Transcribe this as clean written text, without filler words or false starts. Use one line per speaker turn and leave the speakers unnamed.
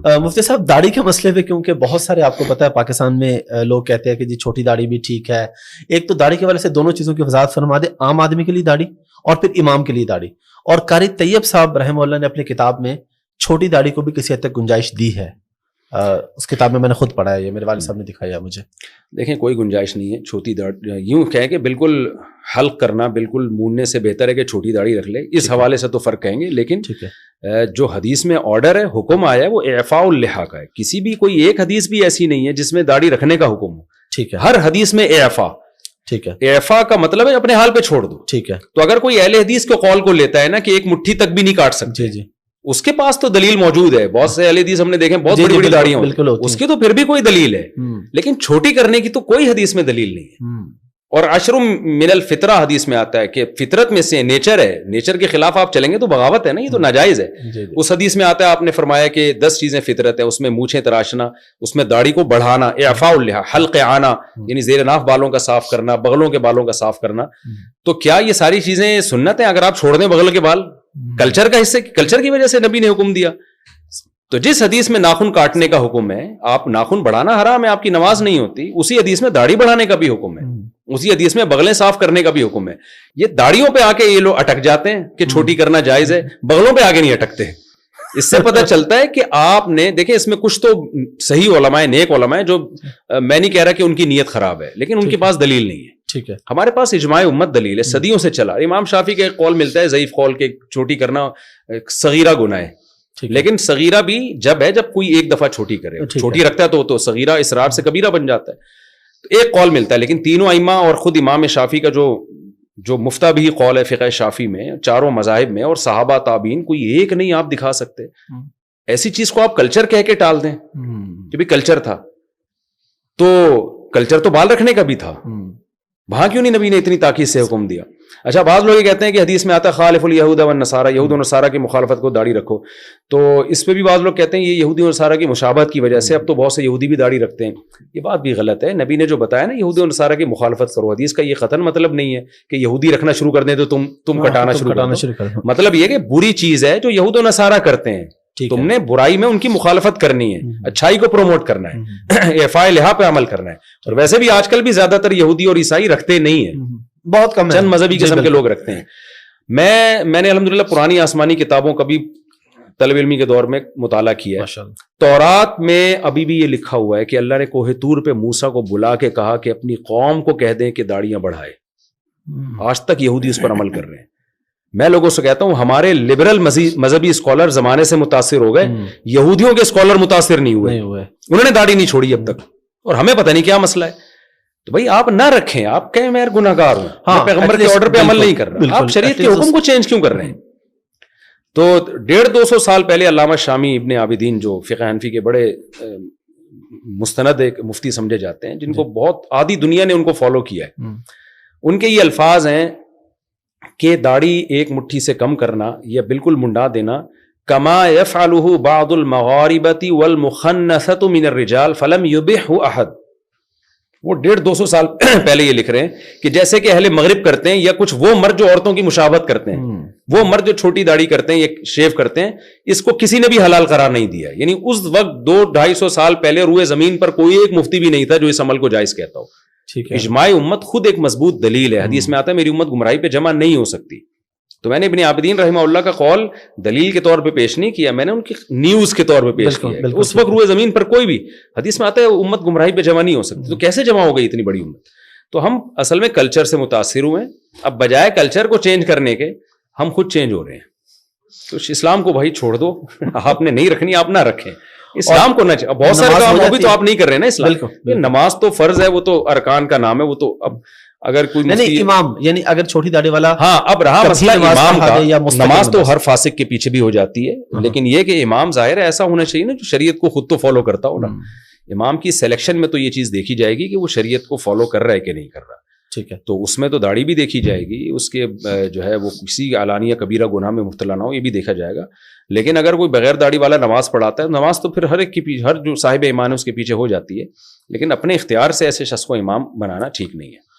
مفتی صاحب داڑھی کے مسئلے پہ کیونکہ بہت سارے آپ کو پتا ہے پاکستان میں لوگ کہتے ہیں کہ جی چھوٹی داڑھی بھی ٹھیک ہے. ایک تو داڑھی کے والے سے دونوں چیزوں کی وضاحت فرما دے, عام آدمی کے لیے داڑھی اور پھر امام کے لیے داڑھی. اور قاری طیب صاحب رحمہ اللہ نے اپنی کتاب میں چھوٹی داڑھی کو بھی کسی حد تک گنجائش دی ہے. اس کتاب میں میں نے خود پڑھا ہے, یہ میرے والد صاحب نے دکھایا مجھے.
دیکھیں کوئی گنجائش نہیں ہے چھوٹی داڑھی, یوں کہیں کہ بالکل حلق کرنا بالکل موننے سے بہتر ہے کہ چھوٹی داڑھی رکھ لے, اس حوالے سے تو فرق کہیں گے. لیکن جو حدیث میں آرڈر ہے, حکم آیا ہے, وہ اعفاء اللحیٰ کا ہے. کسی بھی کوئی ایک حدیث بھی ایسی نہیں ہے جس میں داڑھی رکھنے کا حکم ہو.
ٹھیک ہے,
ہر حدیث میں اعفاء.
ٹھیک ہے,
اعفاء کا مطلب ہے اپنے حال پہ چھوڑ دو.
ٹھیک ہے.
تو اگر کوئی اہل حدیث کے قول کو لیتا ہے نا کہ ایک مٹھی تک بھی نہیں کاٹ سکتے,
جی
اس کے پاس تو دلیل موجود ہے. بہت سے اہل حدیث ہم نے دیکھے بہت بڑی بڑی داڑیاں ہوتی ہیں, اس کی تو پھر بھی کوئی دلیل ہے. لیکن چھوٹی کرنے کی تو کوئی حدیث میں دلیل نہیں ہے. اور عشر من الفطرہ حدیث میں آتا ہے کہ فطرت میں سے نیچر ہے, نیچر کے خلاف آپ چلیں گے تو بغاوت ہے نا, یہ تو ناجائز ہے. اس حدیث میں آتا ہے, آپ نے فرمایا کہ 10 چیزیں فطرت ہے, اس میں مونچھیں تراشنا, اس میں داڑھی کو بڑھانا, اعفاء اللحیٰ, حلق آنا یعنی زیر ناف بالوں کا صاف کرنا, بغلوں کے بالوں کا صاف کرنا. تو کیا یہ ساری چیزیں سنت ہیں اگر آپ چھوڑ دیں بغل کے بال؟ کلچر کا حصے, کلچر کی وجہ سے نبی نے حکم دیا. تو جس حدیث میں ناخن کاٹنے کا حکم ہے, آپ ناخن بڑھانا حرام ہے, آپ کی نماز نہیں ہوتی, اسی حدیث میں داڑھی بڑھانے کا بھی حکم ہے, اسی حدیث میں بغلیں صاف کرنے کا بھی حکم ہے. یہ داڑھیوں پہ آ کے یہ لوگ اٹک جاتے ہیں کہ چھوٹی کرنا جائز ہے, بغلوں پہ آگے نہیں اٹکتے. اس سے پتہ چلتا ہے کہ آپ نے دیکھیں اس میں کچھ تو صحیح علماء, نیک علماء ہیں, جو میں نہیں کہہ رہا کہ ان کی نیت خراب ہے, لیکن ان کے پاس دلیل نہیں ہے.
ٹھیک ہے,
ہمارے پاس اجماع امت دلیل ہے, صدیوں سے چلا. امام شافعی کا ایک قول ملتا ہے ضعیف قول کے, چھوٹی کرنا صغیرہ گناہ ہے. لیکن صغیرہ بھی جب ہے جب کوئی ایک دفعہ چھوٹی کرے, چھوٹی رکھتا ہے تو صغیرہ اسرار سے کبیرہ بن جاتا ہے. تو ایک قول ملتا ہے, لیکن تینوں ائمہ اور خود امام شافعی کا جو مفتہ بھی قول ہے فقہ شافعی میں, چاروں مذاہب میں, اور صحابہ تابعین, کوئی ایک نہیں آپ دکھا سکتے. ایسی چیز کو آپ کلچر کہہ کے ٹال دیں کہ بھی کلچر تھا, تو کلچر تو بال رکھنے کا بھی تھا, وہاں کیوں نہیں نبی نے اتنی تاکید سے حکم دیا؟ اچھا, بعض لوگ یہ کہتے ہیں کہ حدیث میں آتا ہے خالف الیہود والنصارى, یہود و نصارہ کی مخالفت کو داڑھی رکھو. تو اس پہ بھی بعض لوگ کہتے ہیں یہ یہودی و نصارہ کی مشابہت کی وجہ سے اب تو بہت سے یہودی بھی داڑھی رکھتے ہیں. یہ بات بھی غلط ہے. نبی نے جو بتایا نا یہودی و نصارہ کی مخالفت کرو, حدیث کا یہ قطعاً مطلب نہیں ہے کہ یہودی رکھنا شروع کر دیں تو تم کٹانا شروع کر دو. مطلب یہ کہ بری چیز ہے جو یہود و نصارہ کرتے ہیں, تم نے برائی میں ان کی مخالفت کرنی ہے, اچھائی کو پروموٹ کرنا ہے, اعفاء اللحیٰ پہ عمل کرنا ہے. اور ویسے بھی آج کل بھی زیادہ تر یہودی اور عیسائی رکھتے نہیں ہیں,
بہت کم,
چند مذہبی قسم کے لوگ رکھتے ہیں. میں نے الحمدللہ پرانی آسمانی کتابوں کا بھی طلب علمی کے دور میں مطالعہ کیا ہے. تورات میں ابھی بھی یہ لکھا ہوا ہے کہ اللہ نے کوہ طور پہ موسیٰ کو بلا کے کہا کہ اپنی قوم کو کہہ دیں کہ داڑیاں بڑھائے. آج تک یہودی اس پر عمل کر رہے ہیں. میں لوگوں سے کہتا ہوں ہمارے لبرل مذہبی اسکالر زمانے سے متاثر ہو گئے, یہودیوں کے اسکالر متاثر نہیں ہوئے, انہوں نے داڑھی نہیں چھوڑی اب تک, اور ہمیں پتہ نہیں کیا مسئلہ ہے. تو بھائی آپ نہ رکھیں, آپ کہیں میں گناہگار ہوں, میں پیغمبر کے آرڈر پہ عمل نہیں کر رہا, آپ شریعت کے حکم کو چینج کیوں کر رہے ہیں؟ تو 150-200 سال پہلے علامہ شامی ابن عابدین, جو فقہ حنفی کے بڑے مستند ایک مفتی سمجھے جاتے ہیں, جن کو بہت آدھی دنیا نے ان کو فالو کیا ہے, ان کے یہ الفاظ ہیں کہ داڑھی ایک مٹھی سے کم کرنا یا بالکل منڈا دینا, کما یفعلہ بعض المغاربۃ والمخنثۃ من الرجال فلم یبحہ احد. وہ 150-200 سال پہلے یہ لکھ رہے ہیں کہ جیسے کہ اہل مغرب کرتے ہیں, یا کچھ وہ مرد جو عورتوں کی مشابہت کرتے ہیں, وہ مرد جو چھوٹی داڑھی کرتے ہیں یا شیو کرتے ہیں, اس کو کسی نے بھی حلال قرار نہیں دیا. یعنی اس وقت 200-250 سال پہلے روئے زمین پر کوئی ایک مفتی بھی نہیں تھا جو اس عمل کو جائز کہتا ہو. اجماع امت خود ایک مضبوط دلیل ہے. حدیث میں آتا ہے میری امت گمراہی پہ جمع نہیں ہو سکتی. تو میں نے ابن عابدین رحمہ اللہ کا قول دلیل کے طور پہ پیش نہیں کیا, میں نے ان کی نیوز کے طور پہ پیش کیا. اس وقت روئے زمین پر کوئی بھی, حدیث میں آتا ہے امت گمراہی پہ جمع نہیں ہو سکتی. تو کیسے جمع ہو گئی اتنی بڑی امت؟ تو ہم اصل میں کلچر سے متاثر ہوئے ہیں. اب بجائے کلچر کو چینج کرنے کے ہم خود چینج ہو رہے ہیں. تو اسلام کو بھائی چھوڑ دو, آپ نے نہیں رکھنی آپ نہ رکھیں. اسلام کو نہ, بہت سارے کام وہ بھی تو آپ نہیں کر رہے نا. اسلام نماز تو فرض ہے, وہ تو ارکان کا نام ہے, وہ تو اب اگر کوئی
نہیں امام, یعنی اگر چھوٹی داڑھی والا,
ہاں اب رہا مسئلہ امام کا, نماز تو ہر فاسق کے پیچھے بھی ہو جاتی ہے, لیکن یہ کہ امام ظاہر ہے ایسا ہونا چاہیے نا جو شریعت کو خود تو فالو کرتا ہو نا. امام کی سلیکشن میں تو یہ چیز دیکھی جائے گی کہ وہ شریعت کو فالو کر رہا ہے کہ نہیں کر رہا.
ٹھیک ہے,
تو اس میں تو داڑھی بھی دیکھی جائے گی, اس کے جو ہے وہ کسی اعلانیہ کبیرہ گناہ میں مبتلا نہ ہو, یہ بھی دیکھا جائے گا. لیکن اگر کوئی بغیر داڑھی والا نماز پڑھاتا ہے, نماز تو پھر ہر ایک کے پیچھے, ہر جو صاحب ایمان ہے اس کے پیچھے ہو جاتی ہے, لیکن اپنے اختیار سے ایسے شخص کو امام بنانا ٹھیک نہیں ہے.